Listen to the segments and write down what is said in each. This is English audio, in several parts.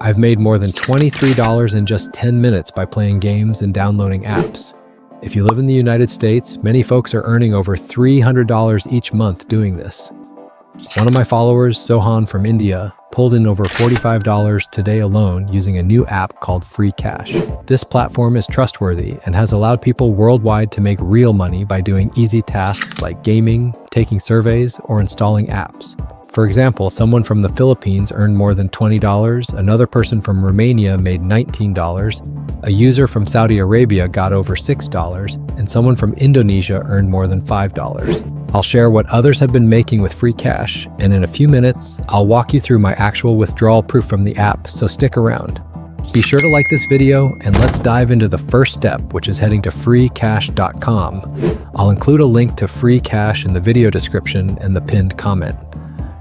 I've made more than $23 in just 10 minutes by playing games and downloading apps. If you live in the United States, many folks are earning over $300 each month doing this. One of my followers, Sohan from India, pulled in over $45 today alone using a new app called Free Cash. This platform is trustworthy and has allowed people worldwide to make real money by doing easy tasks like gaming, taking surveys, or installing apps. For example, someone from the Philippines earned more than $20, another person from Romania made $19, a user from Saudi Arabia got over $6, and someone from Indonesia earned more than $5. I'll share what others have been making with Free Cash, and in a few minutes, I'll walk you through my actual withdrawal proof from the app, so stick around. Be sure to like this video, and let's dive into the first step, which is heading to freecash.com. I'll include a link to Free Cash in the video description and the pinned comment.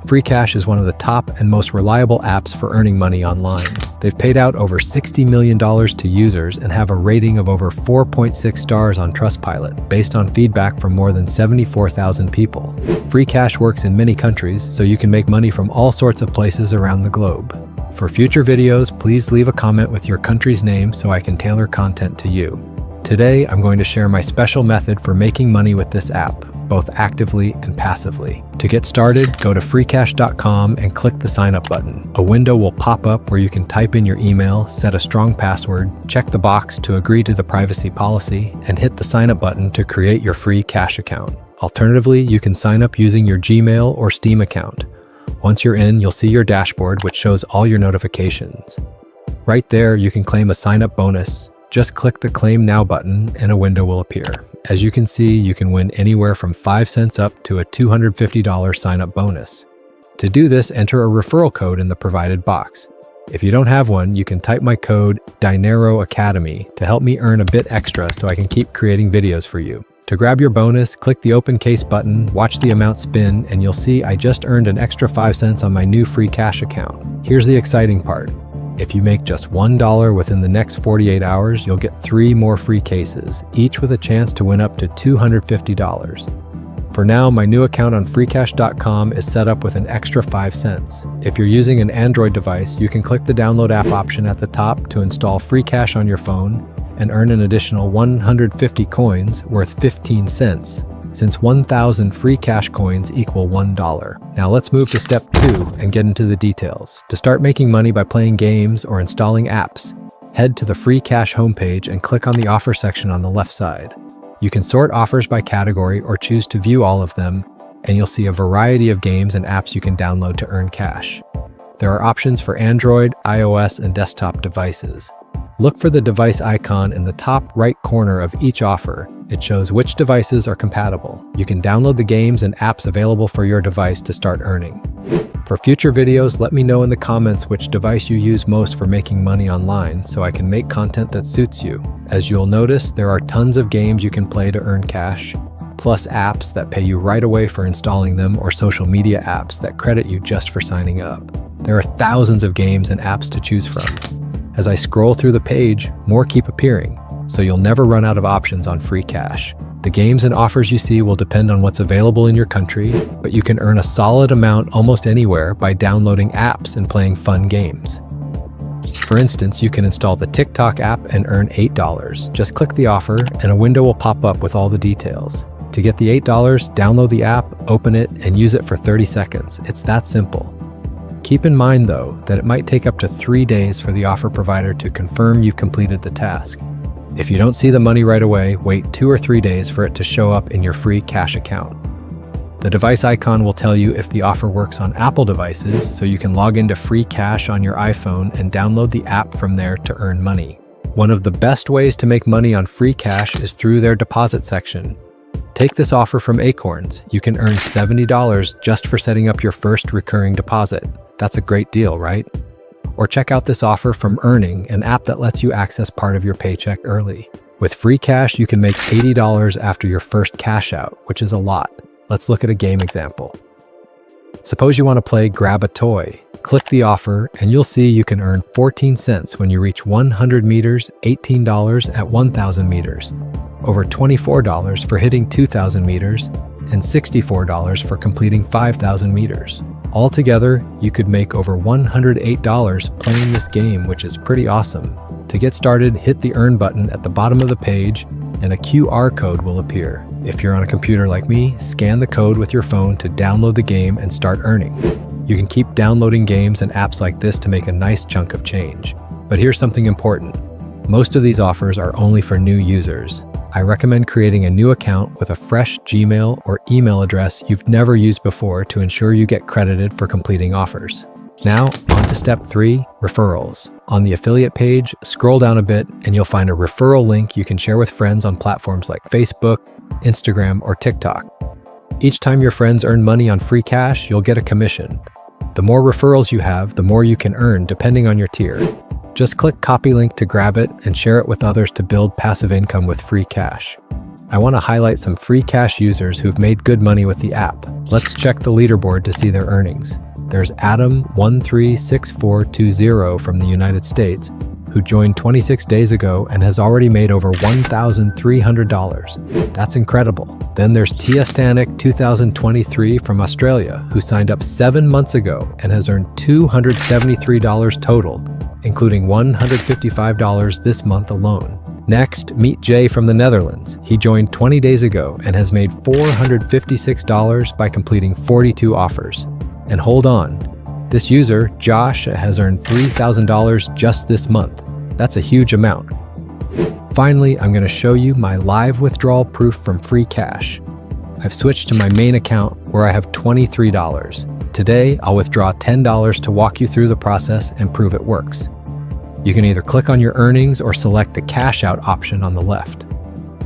Free Cash is one of the top and most reliable apps for earning money online. They've paid out over $60 million to users and have a rating of over 4.6 stars on Trustpilot, based on feedback from more than 74,000 people. Free Cash works in many countries, so you can make money from all sorts of places around the globe. For future videos, please leave a comment with your country's name so I can tailor content to you. Today, I'm going to share my special method for making money with this app, both actively and passively. To get started, go to freecash.com and click the sign up button. A window will pop up where you can type in your email, set a strong password, check the box to agree to the privacy policy, and hit the sign up button to create your free cash account. Alternatively, you can sign up using your Gmail or Steam account. Once you're in, you'll see your dashboard, which shows all your notifications. Right there, you can claim a sign up bonus. Just click the Claim Now button and a window will appear. As you can see, you can win anywhere from 5 cents up to a $250 sign-up bonus. To do this, enter a referral code in the provided box. If you don't have one, you can type my code dineroacademy to help me earn a bit extra so I can keep creating videos for you. To grab your bonus, click the Open Case button, watch the amount spin, and you'll see I just earned an extra 5 cents on my new Free Cash account. Here's the exciting part. If you make just $1 within the next 48 hours, you'll get 3 more free cases, each with a chance to win up to $250. For now, my new account on freecash.com is set up with an extra 5 cents. If you're using an Android device, you can click the download app option at the top to install Free Cash on your phone and earn an additional 150 coins worth 15 cents, since 1,000 Free Cash coins equal $1. Now let's move to step 2 and get into the details. To start making money by playing games or installing apps, head to the Free Cash homepage and click on the offer section on the left side. You can sort offers by category or choose to view all of them, and you'll see a variety of games and apps you can download to earn cash. There are options for Android, iOS, and desktop devices. Look for the device icon in the top right corner of each offer. It shows which devices are compatible. You can download the games and apps available for your device to start earning. For future videos, let me know in the comments which device you use most for making money online so I can make content that suits you. As you'll notice, there are tons of games you can play to earn cash, plus apps that pay you right away for installing them or social media apps that credit you just for signing up. There are thousands of games and apps to choose from. As I scroll through the page, more keep appearing, so you'll never run out of options on Free Cash. The games and offers you see will depend on what's available in your country, but you can earn a solid amount almost anywhere by downloading apps and playing fun games. For instance, you can install the TikTok app and earn $8. Just click the offer and a window will pop up with all the details. To get the $8, download the app, open it, and use it for 30 seconds. It's that simple. Keep in mind, though, that it might take up to 3 days for the offer provider to confirm you've completed the task. If you don't see the money right away, wait 2 or 3 days for it to show up in your Free Cash account. The device icon will tell you if the offer works on Apple devices, so you can log into Free Cash on your iPhone and download the app from there to earn money. One of the best ways to make money on Free Cash is through their deposit section. Take this offer from Acorns. You can earn $70 just for setting up your first recurring deposit. That's a great deal, right? Or check out this offer from Earning, an app that lets you access part of your paycheck early. With Free Cash, you can make $80 after your first cash out, which is a lot. Let's look at a game example. Suppose you want to play Grab a Toy. Click the offer, and you'll see you can earn 14 cents when you reach 100 meters, $18 at 1,000 meters, over $24 for hitting 2,000 meters, and $64 for completing 5,000 meters. Altogether, you could make over $108 playing this game, which is pretty awesome. To get started, hit the Earn button at the bottom of the page and a QR code will appear. If you're on a computer like me, scan the code with your phone to download the game and start earning. You can keep downloading games and apps like this to make a nice chunk of change. But here's something important. Most of these offers are only for new users. I recommend creating a new account with a fresh Gmail or email address you've never used before to ensure you get credited for completing offers. Now, on to step 3, referrals. On the affiliate page, scroll down a bit and you'll find a referral link you can share with friends on platforms like Facebook, Instagram, or TikTok. Each time your friends earn money on free cash, you'll get a commission. The more referrals you have, the more you can earn depending on your tier. Just click copy link to grab it and share it with others to build passive income with free cash. I want to highlight some free cash users who've made good money with the app. Let's check the leaderboard to see their earnings. There's Adam136420 from the United States, who joined 26 days ago and has already made over $1,300. That's incredible. Then there's Tiastanik 2023 from Australia, who signed up 7 months ago and has earned $273 total, including $155 this month alone. Next, meet Jay from the Netherlands. He joined 20 days ago and has made $456 by completing 42 offers. And hold on, this user, Josh, has earned $3,000 just this month. That's a huge amount. Finally, I'm going to show you my live withdrawal proof from free cash. I've switched to my main account where I have $23. Today, I'll withdraw $10 to walk you through the process and prove it works. You can either click on your earnings or select the cash out option on the left.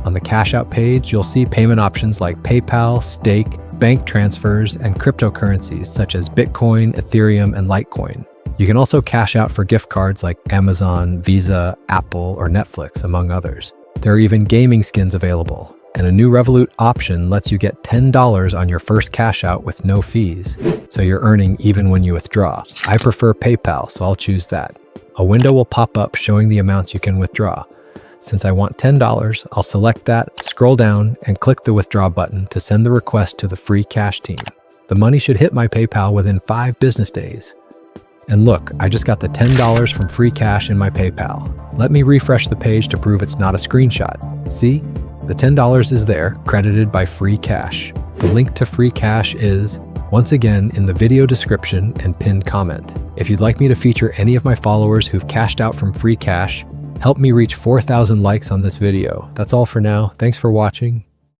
On the cash out page, you'll see payment options like PayPal, Stake, bank transfers, and cryptocurrencies such as Bitcoin, Ethereum, and Litecoin. You can also cash out for gift cards like Amazon, Visa, Apple, or Netflix, among others. There are even gaming skins available, and a new Revolut option lets you get $10 on your first cash out with no fees, so you're earning even when you withdraw. I prefer PayPal, so I'll choose that. A window will pop up showing the amounts you can withdraw. Since I want $10, I'll select that, scroll down, and click the withdraw button to send the request to the free cash team. The money should hit my PayPal within 5 business days. And look, I just got the $10 from free cash in my PayPal. Let me refresh the page to prove it's not a screenshot. See? The $10 is there, credited by free cash. The link to free cash is, once again, in the video description and pinned comment. If you'd like me to feature any of my followers who've cashed out from free cash, help me reach 4,000 likes on this video. That's all for now. Thanks for watching.